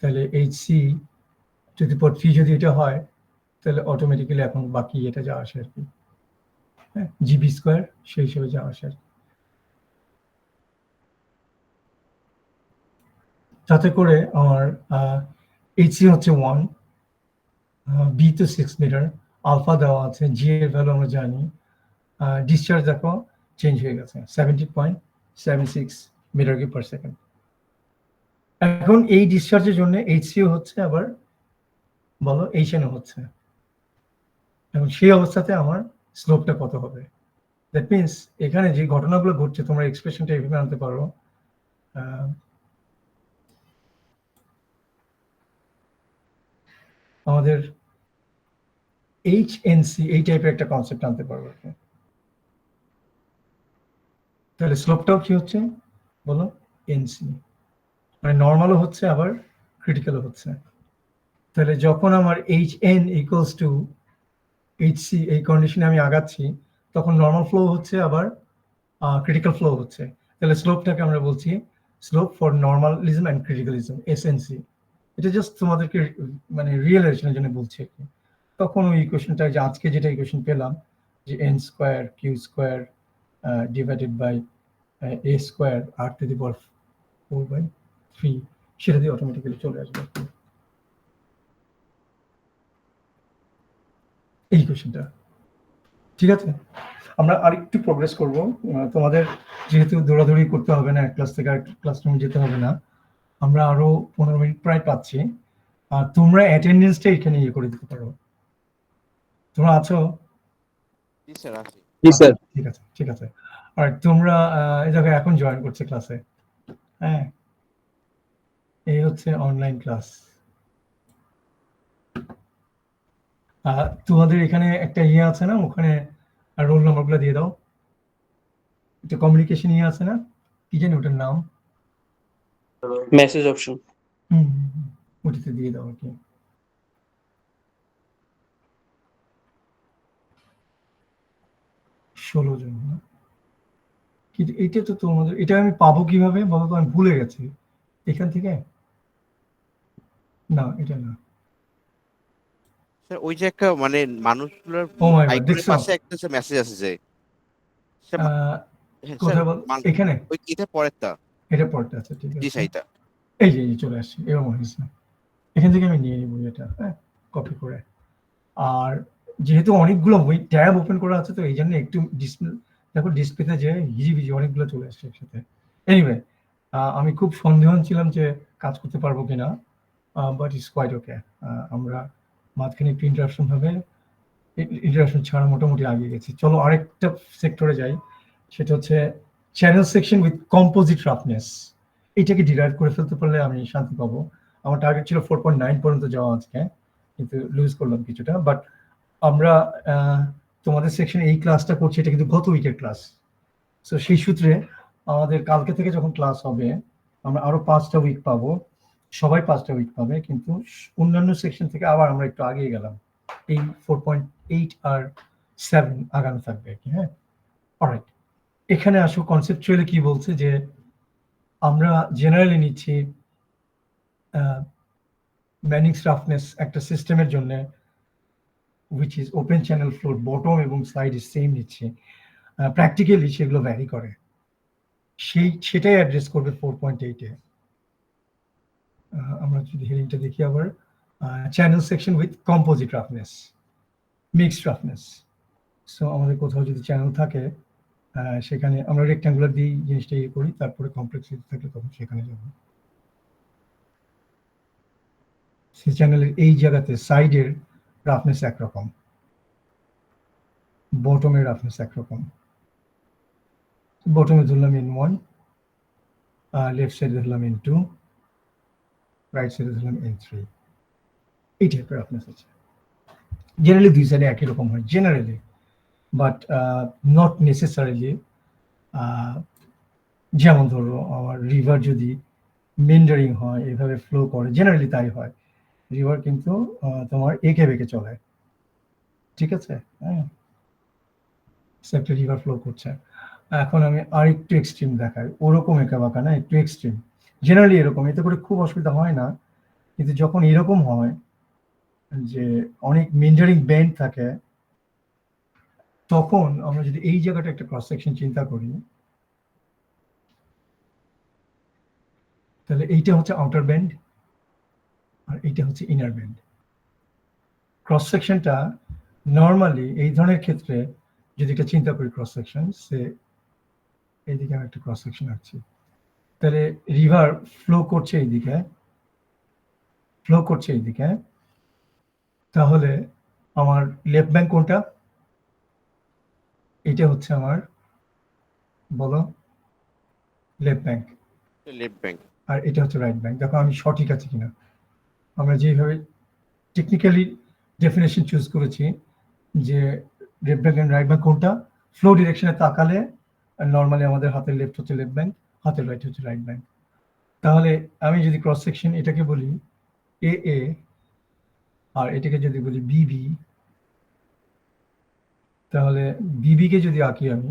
[SPEAKER 1] তাহলে এইচসি টু দি পাওয়ার 3 যদি এটা হয়, তাহলে অটোমেটিক্যালি এখন বাকি এটা যা আসে আর কি, হ্যাঁ, জিবি স্কোয়ার সেই হিসেবে যা আসে আর কি। তাতে করে আমার এইচসি হচ্ছে 1, বি তো 6 মিটার, আলফা দেওয়া আছে, জি এর ভ্যালু আমরা জানি, ডিসচার্জ দেখো চেঞ্জ হয়ে গেছে 70.76 মিটার কিউব পার সেকেন্ড। এখন এই ডিসচার্জের জন্য এইচসিও হচ্ছে, আবার বলো এইচএনও হচ্ছে, এবং সেই অবস্থাতে আমার স্লোপটা কত হবে। দ্যাট মিনস এখানে যে ঘটনাগুলো ঘটছে তোমরা এক্সপ্রেশনটা এইভাবে আনতে পারো, আমাদের এইচএনসি এই টাইপের একটা কনসেপ্ট আনতে পারবো। তাহলে স্লোপটাও কি হচ্ছে বলো, এনসি, মানে নর্মালও হচ্ছে আবার ক্রিটিক্যালও হচ্ছে। তাহলে যখন আমার এইচএন ইকুয়ালস টু এইচসি এই কন্ডিশনে আমি আগাচ্ছি, তখন নর্মাল ফ্লো হচ্ছে আবার ক্রিটিক্যাল ফ্লো হচ্ছে। তাহলে স্লোপটাকে আমরা বলছি স্লোপ ফর নর্মালিজম অ্যান্ড ক্রিটিক্যালিজম, এসএনসি। এটা জাস্ট তোমাদেরকে মানে রিয়েলাইজেশনের জন্য বলছি আর কি। তখন ওই ইকুয়েশনটা, যে আজকে যেটা ইকুয়েশন পেলাম, যে N square Q square divided by A square R to the power 4/3, সেটা দিয়ে অটোমেটিক্যালি চলে আসবে এই ইকুয়েশনটা। ঠিক আছে, আমরা আরেকটু প্রোগ্রেস করব। তোমাদের যেহেতু দৌড়াদৌড়ি করতে হবে না, এক ক্লাস থেকে আরেক ক্লাসরুমে যেতে হবে না, আমরা আরো 15 মিনিট প্রায় পাচ্ছি। আর তোমরা অ্যাটেন্ডেন্সটা এখানে ইয়ে করে দিতে পারো। তোমরা আছো?
[SPEAKER 2] জি স্যার আছি।
[SPEAKER 3] জি স্যার।
[SPEAKER 1] ঠিক আছে, ঠিক আছে। আর তোমরা এই দেখো এখন জয়েন করছে ক্লাসে, হ্যাঁ, এই হচ্ছে অনলাইন ক্লাস। তোমাদের এখানে একটা ইয়ে আছে না, ওখানে রোল নাম্বারগুলো দিয়ে দাও। একটা কমিউনিকেশন ইয়ে আছে না, কি জানি ওটার নাম,
[SPEAKER 4] মেসেজ অপশন।
[SPEAKER 1] ওটিতে দিয়ে দাও আর কি। ষোলো জন, কিন্তু এটা তো তোমাদের, এটা আমি পাবো কিভাবে বলো তো, আমি ভুলে গেছি এখান থেকে। না, এটা না,
[SPEAKER 2] স্যার ওই যে একটা মানে মানুষগুলোর
[SPEAKER 4] ও মাই গড,
[SPEAKER 2] আইকনের
[SPEAKER 4] দেখছো?
[SPEAKER 2] পাশে একটা মেসেজ আছে যে স্যার হ্যাঁ স্যার
[SPEAKER 4] কোথায় বল? এখানে
[SPEAKER 2] ওই এটা পরেরটা
[SPEAKER 4] এটা পড়তে আছে, ঠিক
[SPEAKER 2] জি
[SPEAKER 4] আছে।
[SPEAKER 2] সাইটা
[SPEAKER 4] এই যে চলে আসছে, এবার মনে হচ্ছে এখান থেকে আমি নিয়ে নিব এটা, হ্যাঁ, কপি করে। আর যেহেতু অনেকগুলো ওই ট্যাব ওপেন করা আছে, তো এই জন্য একটু ডিসপ্লে, দেখো ডিসপ্লেতে যে হিজিবিজি অনেকগুলো চলে আসছে একসাথে। এনিওয়ে, আমি খুব সন্দেহন ছিলাম যে কাজ করতে পারবো কিনা, বাট ইটস কোয়াইট ওকে। আমরা মাঝখানে একটু ইন্টারাপশন হবে, ইন্টারাপশন ছাড়া মোটামুটি আগিয়ে গেছি। চলো আরেকটা সেক্টরে যাই, সেটা হচ্ছে channel section with composite roughness. এটাকে ডিরাইভ করে ফেলতে পারলে আমি শান্তি পাবো। আমার টার্গেট ছিল 4.9 পর্যন্ত যাওয়া আজকে, কিন্তু লুজ করলাম কিছুটা। বাট আমরা তোমাদের সেকশনে এই ক্লাসটা করছি, এটা কিন্তু গত উইকের ক্লাস। সো সেই সূত্রে আমাদের কালকে থেকে যখন ক্লাস হবে, আমরা আরো 5টা উইক পাবো, সবাই 5টা উইক পাবে, কিন্তু অন্যান্য সেকশন থেকে আবার আমরা একটু আগিয়ে গেলাম, এই 4.8 আর 7 আগানো থাকবে আর কি। হ্যাঁ, অলরাইট। এখানে আসো কনসেপচুয়ালি কি বলছে, যে আমরা জেনারেলি নিচ্ছি ম্যানিংস রাফনেস একটা সিস্টেমের জন্য, which is open channel flow, bottom এবং সাইড সেম নিচ্ছি। প্র্যাকটিক্যালি সেগুলো ভ্যারি করে, সেটাই অ্যাড্রেস করবে 4.8-এ। আমরা যদি হেডিংটা দেখি আবার, channel section with composite roughness, mixed roughness. So আমাদের কোথাও যদি চ্যানেল থাকে, সেখানে আমরা রেক্ট্যাঙ্গুলার দিয়ে জিনিসটা ইয়ে করি, তারপরে কমপ্লেক্সিটি থাকলে তখন সেখানে যাব। সেই চ্যানেলের এই জায়গাতে সাইডের রাফনেস একরকম, বটমের রাফনেস একরকম। বটমে ধরলাম N1, লেফট সাইডে ধরলাম N2, রাইট সাইডে ধরলাম N3। এই টাইপের রাফনেস আছে। জেনারেলি দুই সাইডে একই রকম হয় জেনারেলি, বাট নট নেসেসারিলি। যেমন ধরো আমার রিভার যদি মেন্ডারিং হয়, এভাবে ফ্লো করে, জেনারেলি তাই হয়। রিভার কিন্তু তোমার এঁকে বেঁকে চলে, ঠিক আছে? হ্যাঁ, একটা রিভার ফ্লো করছে। এখন আমি আর একটু এক্সট্রিম দেখাই, ওরকম এঁকা বাঁকা না, একটু এক্সট্রিম। জেনারেলি এরকম, এতে করে খুব অসুবিধা হয় না, কিন্তু যখন এরকম হয় যে অনেক মেন্ডারিং বেন্ড থাকে, তখন আমরা যদি এই জায়গাটা একটা ক্রস সেকশন চিন্তা করি, তাহলে এইটা হচ্ছে আউটার বেন্ড আর এইটা হচ্ছে ইনার বেন্ড। ক্রস সেকশনটা নর্মালি এই ধরনের ক্ষেত্রে যদি এটা চিন্তা করি, ক্রস সেকশন সে এইদিকে আমি একটা ক্রস সেকশন আঁকছি, তাহলে রিভার ফ্লো করছে এইদিকে, ফ্লো করছে এইদিকে, তাহলে আমার লেফট ব্যাঙ্ক কোনটা? এটা হচ্ছে আমার, বলো, লেফট ব্যাঙ্ক।
[SPEAKER 2] লেফট ব্যাংক
[SPEAKER 4] আর এটা হচ্ছে রাইট ব্যাঙ্ক। দেখো আমি সঠিক আছে কিনা। আমরা যেভাবে টেকনিক্যালি ডেফিনেশন চুজ করেছি, যে left bank and right bank কোনটা, ফ্লো ডিরেকশনে তাকালে নর্মালি আমাদের হাতের লেফট হচ্ছে লেফট ব্যাঙ্ক, হাতের রাইট হচ্ছে রাইট ব্যাঙ্ক। তাহলে আমি যদি ক্রস সেকশন এটাকে বলি এ এ, আর এটাকে যদি বলি বিবি, তাহলে বিবি কে যদি আঁকি আমি,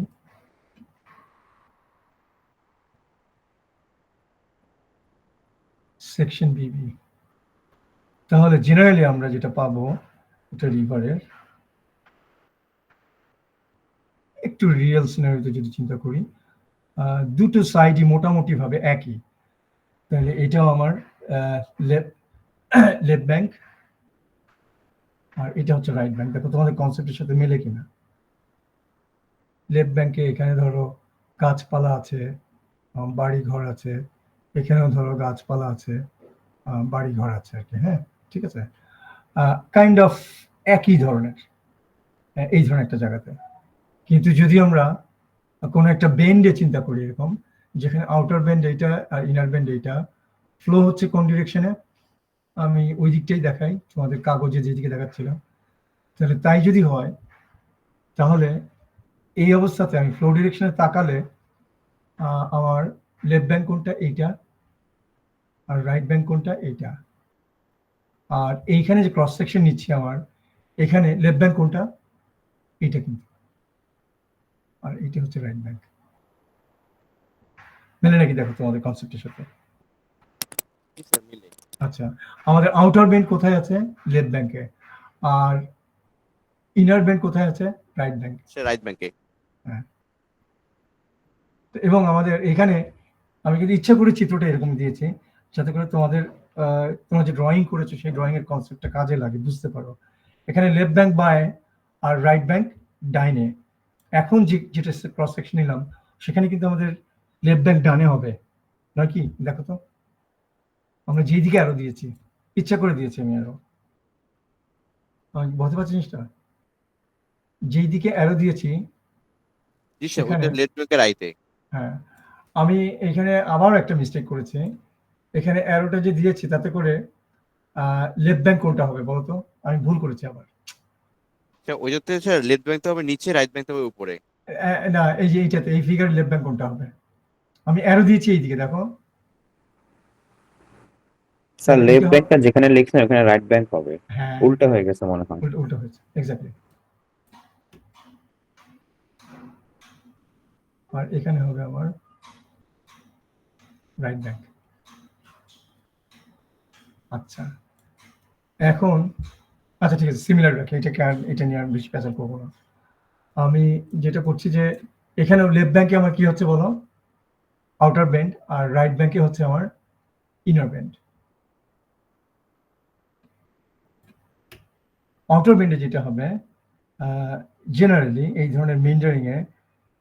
[SPEAKER 4] সেকশন বিবি, তাহলে জেনারেলি আমরা যেটা পাবো, এটা রিভারের একটু রিয়েল সিনারিতে যদি চিন্তা করি, দুটো সাইডই মোটামুটি ভাবে একই, তাহলে এটাও আমার লেফট ব্যাঙ্ক আর এটা হচ্ছে রাইট ব্যাঙ্ক। দেখো তোমাদের কনসেপ্টের সাথে মেলে কিনা। লেফট ব্যাঙ্কে এখানে ধরো গাছপালা আছে, বাড়ি ঘর আছে, এখানেও ধরো গাছপালা আছে, বাড়ি ঘর আছে আর কি। হ্যাঁ, ঠিক আছে, কাইন্ড অফ একই ধরনের, এই ধরনের একটা জায়গাতে। কিন্তু যদি আমরা কোনো একটা বেন্ডে চিন্তা করি এরকম, যেখানে আউটার বেন্ড এইটা আর ইনার বেন্ড এইটা, ফ্লো হচ্ছে কোন ডিরেকশনে, আমি ওই দিকটাই দেখাই তোমাদের কাগজে যেদিকে দেখাচ্ছিলাম। তাহলে তাই যদি হয়, তাহলে এই অবস্থাতে আমি ফ্লো ডিরেকশনে তাকালে আমার লেফট ব্যাঙ্ক কোনটা? এইটা। আর রাইট ব্যাঙ্ক কোনটা? এইটা। আর এইখানে যে ক্রস সেকশন নিচ্ছি আমার, এখানে লেফট ব্যাঙ্ক কোনটা? এইটা কিন্তু, আর এইটা হচ্ছে রাইট ব্যাঙ্ক। মেলে নাকি দেখো তোমাদের কনসেপ্টের সাথে? আচ্ছা, আমাদের আউটার বেন্ড কোথায় আছে? লেফট ব্যাঙ্কে। আর ইনার ব্যাংক কোথায় আছে? Right bank.
[SPEAKER 2] স্যার রাইট ব্যাংকে।
[SPEAKER 4] এবং আমাদের এখানে আমি কিন্তু ইচ্ছা করে চিত্রটা এরকম দিয়েছি যাতে করে তোমাদের তোমরা যে ড্রয়িং করেছো সেই ড্রয়িং এর কনসেপ্টটা কাজে লাগে, বুঝতে পারো। এখানে লেফট ব্যাংক বায়ে আর রাইট ব্যাংক ডাইনে। এখন যেটা ক্রস সেকশন নিলাম সেখানে কিন্তু আমাদের লেফট ব্যাংক ডানে হবে নয় কি? দেখো তো আমরা যেই দিকে অ্যারো দিয়েছি, ইচ্ছা করে দিয়েছি আমি অ্যারো, বুঝতে পারছি জিনিসটা? যেই দিকে অ্যারো দিয়েছি
[SPEAKER 2] জি স্যার,
[SPEAKER 4] সেখানে
[SPEAKER 2] ওইটা লেফট ব্যাংকের রাইটে।
[SPEAKER 4] হ্যাঁ, আমি এখানে আবার একটা মিস্টেক করেছি। এখানে অ্যারোটা যে দিয়েছি তাতে করে লেফট ব্যাংক কোনটা হবে বলো তো? আমি ভুল করেছি আবার।
[SPEAKER 2] স্যার ওইটাতে স্যার লেফট ব্যাংক তো হবে নিচে, রাইট ব্যাংক তো হবে উপরে।
[SPEAKER 4] না, এই যে এইটাতে এই ফিগার লেফট ব্যাংক কোনটা হবে? আমি অ্যারো দিয়েছি এইদিকে, দেখো
[SPEAKER 3] স্যার
[SPEAKER 4] এদিকে
[SPEAKER 3] লেফট ব্যাংকটা যেখানে লিখছেন ওখানে রাইট ব্যাংক হবে,
[SPEAKER 4] হ্যাঁ
[SPEAKER 3] উল্টা হয়ে গেছে মনে হয়।
[SPEAKER 4] উল্টো হয়েছে, এক্স্যাক্টলি। আর এখানে হবে আমার রাইট ব্যাংক। আচ্ছা এখন আচ্ছা ঠিক আছে, সিমিলার রাখি এটাকে, আর এটা নিয়ে আর বেশি প্যাচাল করবো না। আমি যেটা করছি যে এখানেও লেফট ব্যাংকে আমার কি হচ্ছে বলো? Outer band. আর রাইট ব্যাংকে হচ্ছে আমার ইনার ব্যান্ড। আউটার ব্যান্ডে যেটা হবে জেনারেলি এই ধরনের মেন্ডারিং এ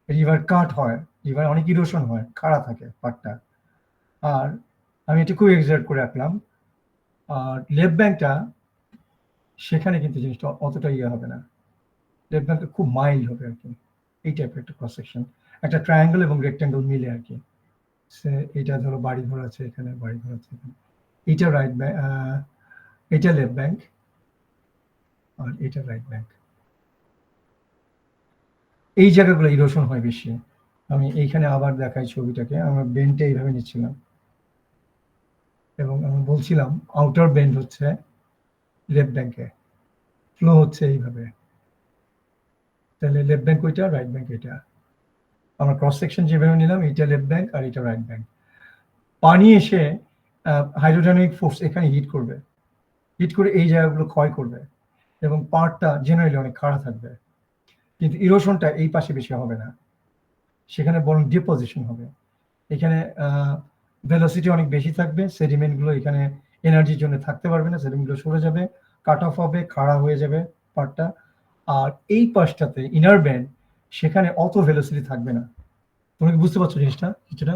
[SPEAKER 4] রিভার কাট হয়, রিভার অনেক ইরোশন হয়, খাড়া থাকে পাটটা। আর আমি এটা খুব এক্সাক্ট করে রাখলাম। আর লেফট ব্যাংকটা সেখানে কিন্তু জিনিসটা অতটা ইয়ে হবে না, লেফট ব্যাংকটা খুব মাইল্ড হবে আর কি। এই টাইপের একটা ক্রস সেকশন, একটা ট্রায়াঙ্গেল এবং রেক্ট্যাঙ্গেল মিলে আর কি। এটা ধরো বাড়ি ঘর আছে এখানে, বাড়ি ঘর আছে এখানে, এইটা রাইট ব্যাংক, এটা লেফট ব্যাংক, আর এটা রাইট ব্যাংক। এই জায়গাগুলো ইরোশন হয় বেশি। আমি এইখানে আবার দেখাই ছবিটাকে, আমরা বেন্ডটা এইভাবে নিচ্ছিলাম এবং আমি বলছিলাম আউটার বেন্ড হচ্ছে লেফট ব্যাংকে, ফ্লো হচ্ছে এইভাবে। তাহলে লেফট ব্যাংক ওইটা, রাইট ব্যাংক এটা। আমরা ক্রস সেকশন যেভাবে নিলাম, এইটা লেফট ব্যাংক আর এটা রাইট ব্যাংক। পানি এসে হাইড্রোডাইনামিক ফোর্স এখানে হিট করবে, হিট করে এই জায়গাগুলো ক্ষয় করবে এবং পার্টটা জেনারেলি অনেক খাড়া থাকবে, কিন্তু ইরোশনটা এই পাশে বেশি হবে না, সেখানে বরং ডিপোজিশন হবে। এখানে ভেলোসিটি অনেক বেশি থাকবে, সেডিমেন্টগুলো এখানে এনার্জির জন্য থাকতে পারবে না, সেডিমেন্টগুলো সরে যাবে, কাট অফ হবে, খাড়া হয়ে যাবে পার্টটা। আর এই পাশটাতে ইনার ব্যান্ড, সেখানে অত ভেলোসিটি থাকবে না। তুমি কি বুঝতে পারছো জিনিসটা কিছুটা?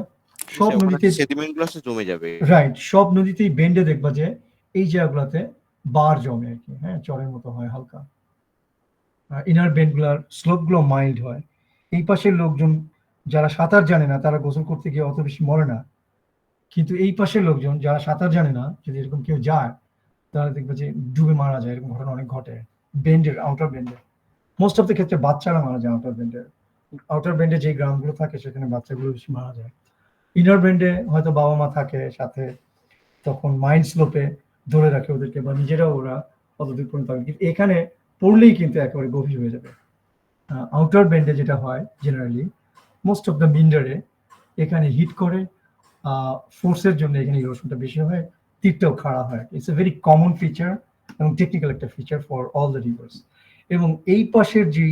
[SPEAKER 4] সব নদীতে
[SPEAKER 2] সেডিমেন্ট গুলো জমে যাবে।
[SPEAKER 4] রাইট, সব নদীতেই বেন্ডে দেখবা যে এই জায়গাগুলোতে বার জমে আর কি, হ্যাঁ, চরের মতো হয় হালকা। ইনার বেন্ড গুলার স্লোপ গুলো মাইল্ড হয়। এই পাশের লোকজন যারা সাঁতার জানে না তারা গোসল করতে গিয়ে অত বেশি মরে না, কিন্তু এই পাশের লোকজন যারা সাঁতার জানে না যদি এরকম কেউ যায় তারা দেখবে যে ডুবে মারা যায়, এরকম ঘটনা অনেক ঘটে বেন্ডের, আউটার বেন্ডে। মোস্ট অফ দ্য ক্ষেত্রে বাচ্চারা মারা যায় আউটার বেন্ডে। আউটার বেন্ডে যে গ্রামগুলো থাকে সেখানে বাচ্চাগুলো বেশি মারা যায়। ইনার বেন্ডে হয়তো বাবা মা থাকে সাথে, তখন মাইন্ড স্লোপে ধরে রাখে ওদেরকে, বা নিজেরাও ওরা অতদূর পর্যন্ত থাকে, কিন্তু এখানে পড়লেই কিন্তু একেবারে গভীর হয়ে যাবে। আউটার বেন্ডে যেটা হয় জেনারেলি মোস্ট অফ দ্য মিন্ডারে এখানে হিট করে, ফোর্সের জন্য এখানে ইরোশনটা বেশি হয়, তীরটাও খাড়া হয়। It's a very common feature এবং টেকনিক্যাল একটা feature for all the rivers. এবং এই পাশের যে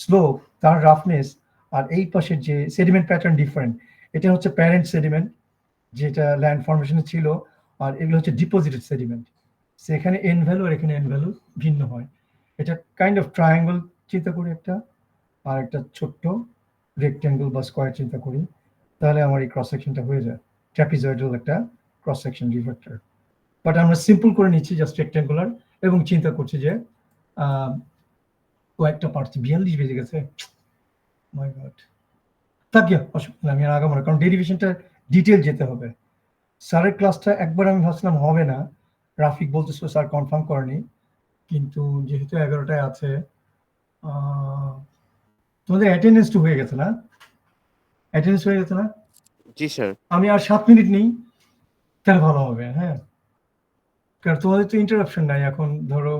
[SPEAKER 4] স্লোপ তার রাফনেস আর এই পাশের যে সেডিমেন্ট প্যাটার্ন ডিফারেন্ট। এটা হচ্ছে প্যারেন্ট সেডিমেন্ট যেটা ল্যান্ড ফর্মেশনে ছিল, আর এগুলো হচ্ছে ডিপোজিটেড সেডিমেন্ট। সেখানে এন ভ্যালু আর এখানে এন ভ্যালু ভিন্ন হয়। এটা কাইন্ড অফ ট্রায়াঙ্গেল চিন্তা করি একটা, আর একটা ছোট্ট রেক্ট্যাঙ্গেল বা স্কোয়ার চিন্তা করি, তাহলে আমার এই ক্রস সেকশনটা হয়ে যায় ট্র্যাপিজয়েডাল একটা ক্রস সেকশন রিভার্টার। বাট আমরা সিম্পল করে নিচ্ছি জাস্ট রেক্ট্যাঙ্গুলার, এবং চিন্তা করছি যে কয়েকটা পার্টস 42 বেজে গেছে, মাই গড, থাকে অসুবিধা নেই, আমি আর আগাবো না, কারণ ডেরিভেশনটা ডিটেল যেতে হবে। স্যারের ক্লাসটা একবার আমি ভাবছিলাম হবে না, রাফিক বলতেছিল স্যার কনফার্ম করেনি, কিন্তু যেহেতু 11টায় আছে, তোমাদের অ্যাটেন্ডেন্স টু হয়ে গেছে না? অ্যাটেন্ডেন্স হয়ে গেছে না?
[SPEAKER 2] জি স্যার।
[SPEAKER 4] আমি আর 7 মিনিট নেই, তাহলে ভালো হবে। হ্যাঁ, কারণ তোমাদের তো ইন্টারাপশন নাই এখন, ধরো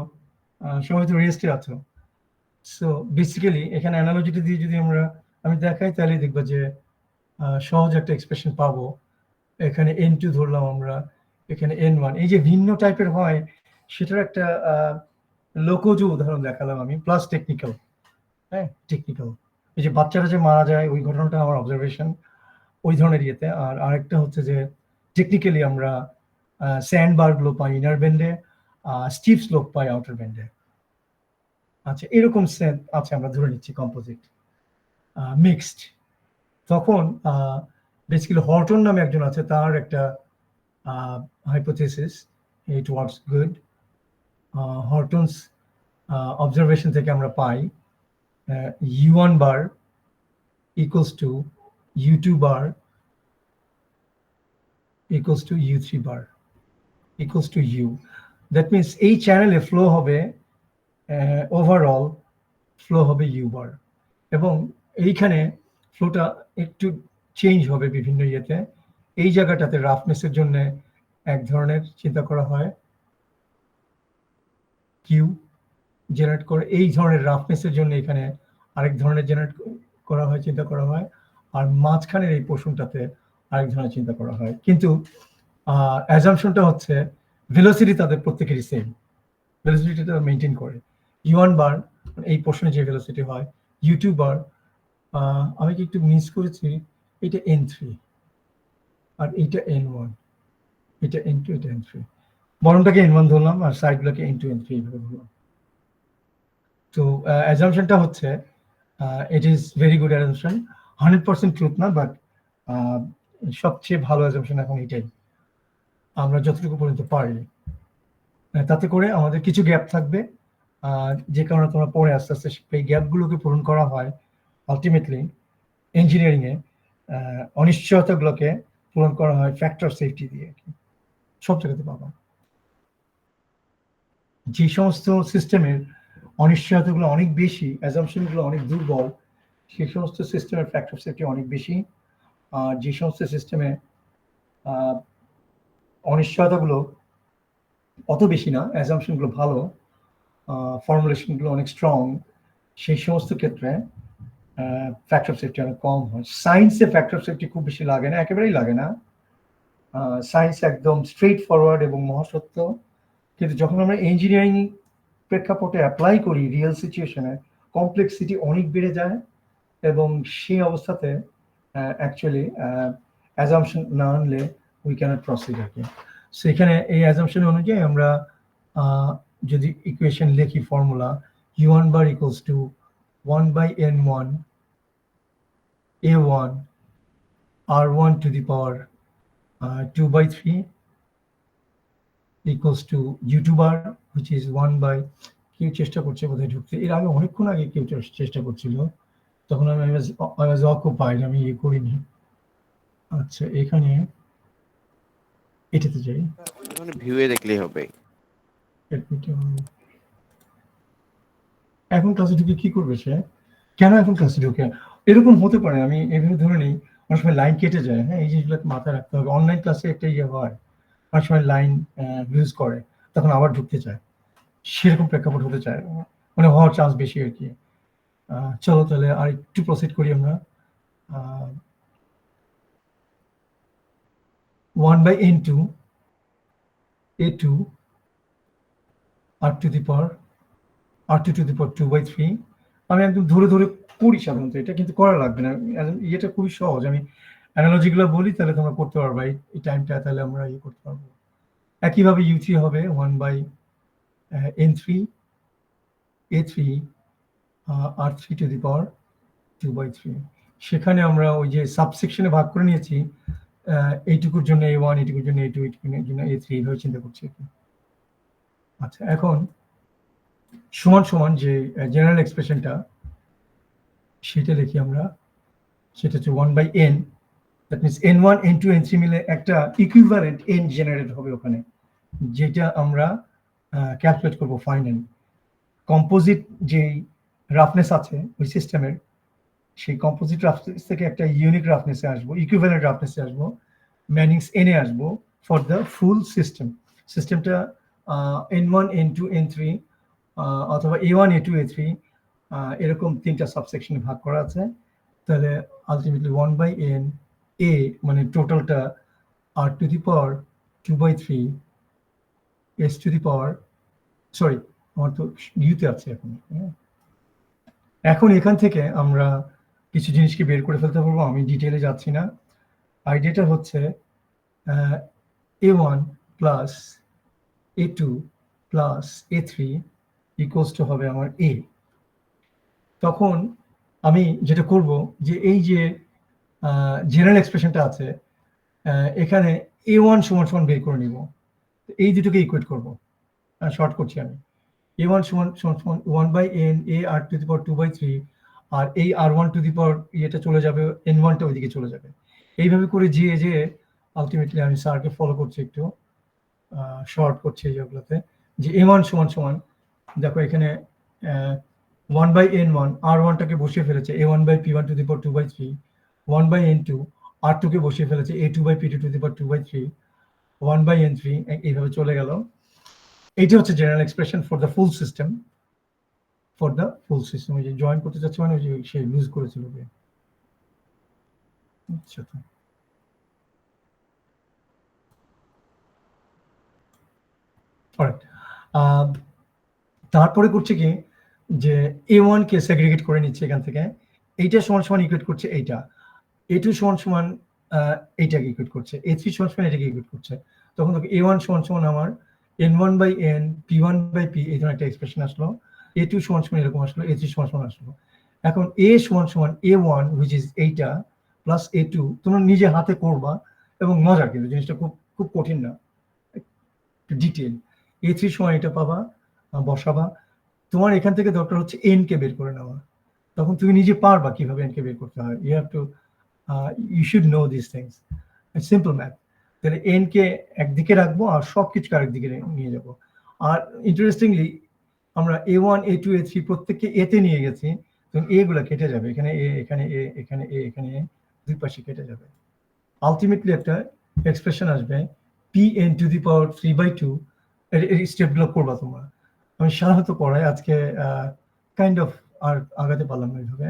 [SPEAKER 4] সবাই তো রেস্টে আছো। সো বেসিক্যালি এখানে অ্যানালজিটা দিয়ে যদি আমি দেখাই তাহলে দেখবো যে সহজ একটা এক্সপ্রেশন পাবো। এখানে n2 ধরলাম আমরা, এখানে n1, এই যে ভিন্ন টাইপের হয় সেটার একটা লোকজ উদাহরণ দেখালাম আমি, প্লাস টেকনিক্যাল। হ্যাঁ, টেকনিক্যাল, এই যে বাচ্চারা যে মারা যায় ওই ঘটনাটা আমার অবজারভেশন ওই ধরনের ইয়েতে। আর আরেকটা হচ্ছে যে টেকনিক্যালি আমরা স্যান্ড বারগুলো পাই ইনার বেন্ডে, স্টিভ স্লোপ পাই আউটার বেন্ডে। আচ্ছা, এরকম সেট আছে আমরা ধরে নিচ্ছি কম্পোজিট মিক্সড। তখন বেসিক্যালি হর্টন নামে একজন আছে, তার একটা hypothesis, it works good. Horton's observation থেকে আমরা পাই U1 bar equals to U2 bar equals to U3 bar equals to U. That means এই চ্যানেলে ফ্লো হবে ওভারঅল ফ্লো হবে U bar, এবং এইখানে ফ্লোটা একটু চেঞ্জ হবে বিভিন্ন ইয়েতে। এই জায়গাটাতে রাফনেসের জন্য এক ধরনের চিন্তা করা হয় কিউ জেনারেট করে, এই ধরনের রাফনেসের জন্য এখানে আরেক ধরনের জেনারেট করা হয়, চিন্তা করা হয়, আর মাঝখানের এই পোর্শনটাতে আরেক ধরনের চিন্তা করা হয়। কিন্তু অ্যাজাম্পশনটা হচ্ছে ভেলোসিটি তাদের প্রত্যেকেরই সেম, ভেলোসিটিটা মেনটেন করে। U1 বার এই পোর্শনে যে ভেলোসিটি হয়, U2 বার আমি কি একটু মিস করেছি, এটা N3 আর এইটা N1, এটা N2, এটা N3, বরংটাকে N1 ধরলাম আর সাইডগুলোকে N2 N3 এইভাবে ধরলাম। তো অ্যাজাম্পশনটা হচ্ছে it is very good assumption, 100% truth না, বাট সবচেয়ে ভালো অ্যাজাম্পশন এখন এটাই, আমরা যতটুকু পর্যন্ত পারি। তাতে করে আমাদের কিছু গ্যাপ থাকবে, যে কারণে তোমরা পরে আস্তে আস্তে এই গ্যাপগুলোকে পূরণ করা হয় আলটিমেটলি ইঞ্জিনিয়ারিংয়ে। অনিশ্চয়তাগুলোকে পূরণ করা হয় ফ্যাক্টর সেফটি দিয়ে, সব জায়গাতে পাবা। যে সমস্ত সিস্টেমের অনিশ্চয়তাগুলো অনেক বেশি, অ্যাজাম্পশনগুলো অনেক দুর্বল, সেই সমস্ত সিস্টেমের ফ্যাক্টর সেফটি অনেক বেশি। আর যে সমস্ত সিস্টেমে অনিশ্চয়তাগুলো অত বেশি না, অ্যাজাম্পশনগুলো ভালো, ফর্মুলেশনগুলো অনেক স্ট্রং, সেই সমস্ত ক্ষেত্রে ফ্যাক্টর সেফটি অনেক কম হয়। সায়েন্সে ফ্যাক্টর সেফটি খুব বেশি লাগে না, একেবারেই লাগে না। সায়েন্স একদম স্ট্রেট ফরওয়ার্ড এবং মহাসত্য। কিন্তু যখন আমরা ইঞ্জিনিয়ারিং প্রেক্ষাপটে অ্যাপ্লাই করি রিয়েল সিচুয়েশনে, কমপ্লেক্সিটি অনেক বেড়ে যায়, এবং সেই অবস্থাতে অ্যাকচুয়ালি অ্যাজাম্পশন না আনলে উই ক্যানট প্রসিড আর কি। সো এখানে এই অ্যাজাম্পশন অনুযায়ী আমরা যদি ইকুয়েশন লিখি, formula U1 bar equals to 1 by N1 A1 R1 to the power 2 by 3 equals to U2 bar which is 1 by, কেউ চেষ্টা করছে বোধহয় ঢুকতে, এর আগে অনেকক্ষণ আগে কেউ চেষ্টা করছিল, তখন আমি I was occupied, আমি ইয়ে করিনি। আচ্ছা, এখানে এটাতে যাই,
[SPEAKER 2] মানে ভিউয়ে দেখলেই হবে।
[SPEAKER 4] এখন ক্লাসে ঢুকে কি করবে সে, কেন এখন ক্লাসে ঢুকে? এরকম হতে পারে, আমি এভাবে ধরে নিই অনেক সময় লাইন কেটে যায়। হ্যাঁ, এই জিনিসগুলো মাথায় রাখতে হবে। অনলাইন ক্লাসে একটা ইয়ে হয়, অনেক সময় লাইন ইউজ করে, তখন আবার ঢুকতে চায়, সেরকম প্রেক্ষাপট হতে চায়, মানে হওয়ার চান্স বেশি আর কি। চলো তাহলে আর একটু প্রসিড করি আমরা। 1 by N2 A2 R to the power R2 to the power 2 by 3, আমি একদম ধরে ধরে করি সাধারণত, এটা কিন্তু করা লাগবে না, এটা খুবই সহজ। আমি অ্যানালজিগুলো বলি তাহলে তোমরা করতে পারবে এই টাইমটা, তাহলে আমরা ইয়ে করতে পারবো। একইভাবে U3 হবে 1 by N3 A3 R3 to the power 2 by 3। সেখানে আমরা ওই যে সাবসেকশনে ভাগ করে নিয়েছি, এইটুকুর জন্য A1, এইটুকুর জন্য A2, এইটুকুর জন্য A3, এইভাবে চিন্তা করছি। আচ্ছা, এখন সমান সমান যে জেনারেল এক্সপ্রেশনটা সেটা লিখি আমরা, সেটা হচ্ছে 1 by N, that means N1 N2 N3 মিলে একটা ইকুইভ্যালেন্ট N জেনারেট হবে ওখানে, যেটা আমরা ক্যালকুলেট করবো ফাইনাল। কম্পোজিট যেই রাফনেস আছে ওই সিস্টেমের, সেই কম্পোজিট রাফনেস থেকে একটা ইউনিক রাফনেসে আসবো, ইকুইভ্যালেন্ট রাফনেসে আসবো, ম্যানিংস এনে আসবো ফর দ্য ফুল সিস্টেম। সিস্টেমটা N1 N2 N3 অথবা A1 A2 A3 এরকম তিনটা সাবসেকশনে ভাগ করা আছে। তাহলে আলটিমেটলি 1 by N A মানে টোটালটা R to the power 2 by 3 S to the power, sorry আমার তো ইউতে আছে এখন। এখন এখান থেকে আমরা কিছু জিনিসকে বের করে ফেলতে পারবো, আমি ডিটেলে যাচ্ছি না। আইডিয়াটা হচ্ছে A1 plus A2 plus A3 equals to হবে আমার A। তখন আমি যেটা করব যে এই যে জেনারেল এক্সপ্রেশনটা আছে এখানে A1 সমান সমান বের করে নিব, এই দুটোকে ইকুয়েট করব, শর্ট করছি আমি। A1 সমান সমান 1/n A r to the power 2/3, আর এই R1 টু দি পাওয়ার এটা চলে যাবে, N1টা ওইদিকে চলে যাবে। এইভাবে করে যে আলটিমেটলি আমি স্যারকে ফলো করছি, একটু শর্ট করছি যেগুলোতে, যে A1 সমান সমান দেখো এখানে 1/n1 R1টাকে বসিয়ে ফেলেছে A1/P1 two the power 2/3, 1/n2 R2কে বসিয়ে ফেলেছে A2/P2 two the power 2/3, 1/n3 এইভাবে চলে গেল। এইটা হচ্ছে general expression for the full system. ওই যে জয়েন করতে চাচ্ছে মানে ওই যে সে লুজ করেছিল। আচ্ছা, তারপরে করছে কি যে A1 কে সেগ্রিগেট করে নিচ্ছে এখান থেকে, এইটা সমান সমান ইকুয়েট করছে এইটা, A2 সমান সমান এইটাকে ইকুয়েট করছে, A3 সমান সমান এটাকে ইকুয়েট করছে। তখন A1 সমান সমান আমার N1/n P1/P এই ধরনের একটা এক্সপ্রেশন আসলো, A2 সমান সমান এরকম আসলো, A3 সমান সমান আসলো। এখন A সমান সমান A1 হুইচ ইজ এইটা প্লাস A2 তোমরা নিজে হাতে করবা, এবং মজার, কিন্তু জিনিসটা খুব খুব কঠিন না, ডিটেল। A3 সমান এটা পাবা, বসাবা। তোমার এখান থেকে দরকার হচ্ছে n কে বের করে নেওয়া, তখন তুমি নিজে পারবা কিভাবে n কে বের করতে হয়। You should know this things, simple math. তাহলে n কে একদিকে রাখবো আর সবকিছুকে আরেকদিকে নিয়ে যাব। আর ইন্টারেস্টিংলি আমরা A1 A2 A3 প্রত্যেককে a তে নিয়ে গেছি, তখন a গুলা কেটে যাবে, এখানে a এখানে a এখানে a এখানে a, দুই পাশে কেটে যাবে। আলটিমেটলি একটা এক্সপ্রেশন আসবে Pn টু দি পাওয়ার 3/2। এই স্টেপগুলো করবা তোমরা, আমি সাধারণত পড়াই, আজকে কাইন্ড অফ আর আগাতে পারলাম না এইভাবে।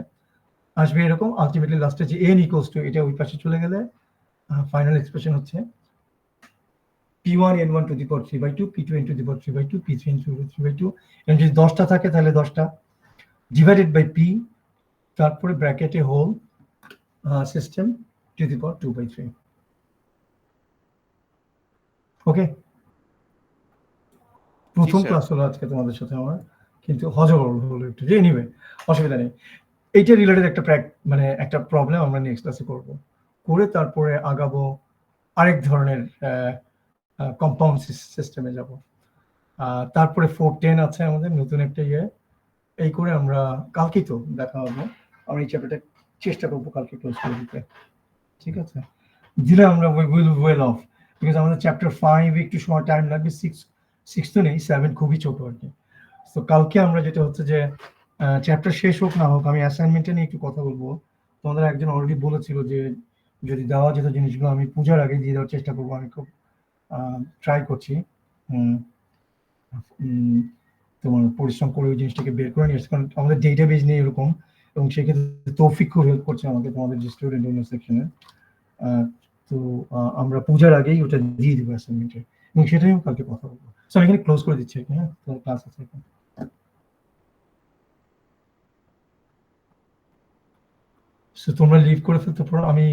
[SPEAKER 4] আসবে এরকম, আলটিমেটলি লাস্টে যে n ইকুয়ালস টু এটা ওই পাশে চলে গেলে ফাইনাল এক্সপ্রেশন হচ্ছে P1 N1 to the power 3/2, P2 N to the power 3/2, P3 N to the power 3/2, এবং যদি 10টা থাকে তাহলে 10টা ডিভাইডেড বাই P, তারপরে ব্র্যাকেটে whole system two the power 2/3। ওকে, প্রথম ক্লাস হলো আজকে তোমাদের সাথে আমার, কিন্তু হজবরল হলো একটু, যে এনিওয়ে অসুবিধা নেই। এইটা রিলেটেড একটা মানে একটা প্রবলেম আমরা নেক্সট ক্লাসে করব, করে তারপরে আগাবো আরেক ধরনের কম্পাউন্ড সিস্টেমে যাব। তারপরে 410 আছে আমাদের নতুন একটা ইয়ে, এই করে আমরা কালকেই তো দেখা হবে। আমরা এই চ্যাপ্টারটা চেষ্টা করবো কালকে ক্লোজ করে দিতে, ঠিক আছে? দিলে আমরা উইল ওয়েল অফ, বিকজ আমাদের চ্যাপ্টার 5 একটু সময় টাইম লাগবে, 6 তো নেই, 7 খুবই ছোট আর কি। তো কালকে আমরা যেটা হচ্ছে যে চ্যাপ্টার শেষ হোক না হোক, আমি অ্যাসাইনমেন্টে নিয়ে একটু কথা বলবো। তোমাদের একজন অলরেডি বলেছিল যে যদি দেওয়া যেত জিনিসগুলো আমি পূজার আগে দিয়ে দেওয়ার চেষ্টা করবো, আমি খুব ট্রাই করছি তোমার পরিশ্রম করে ওই জিনিসটাকে বের করে নিয়ে আসছে, কারণ আমাদের ডেটাবেজ নেই এরকম, এবং সেক্ষেত্রে তৌফিক খুব হেল্প করছে আমাকে, তোমাদের যে স্টুডেন্ট অন্য সেকশনে। তো আমরা পূজার আগেই ওটা দিয়ে দেবো অ্যাসাইনমেন্টে, এবং সেটাই আমি কালকে কথা বলবো। সো আমি এখানে ক্লোজ করে দিচ্ছি, হ্যাঁ, ক্লাস আছে এখন। সো তোমরা লিভ করে ফেলতে পারো, আমি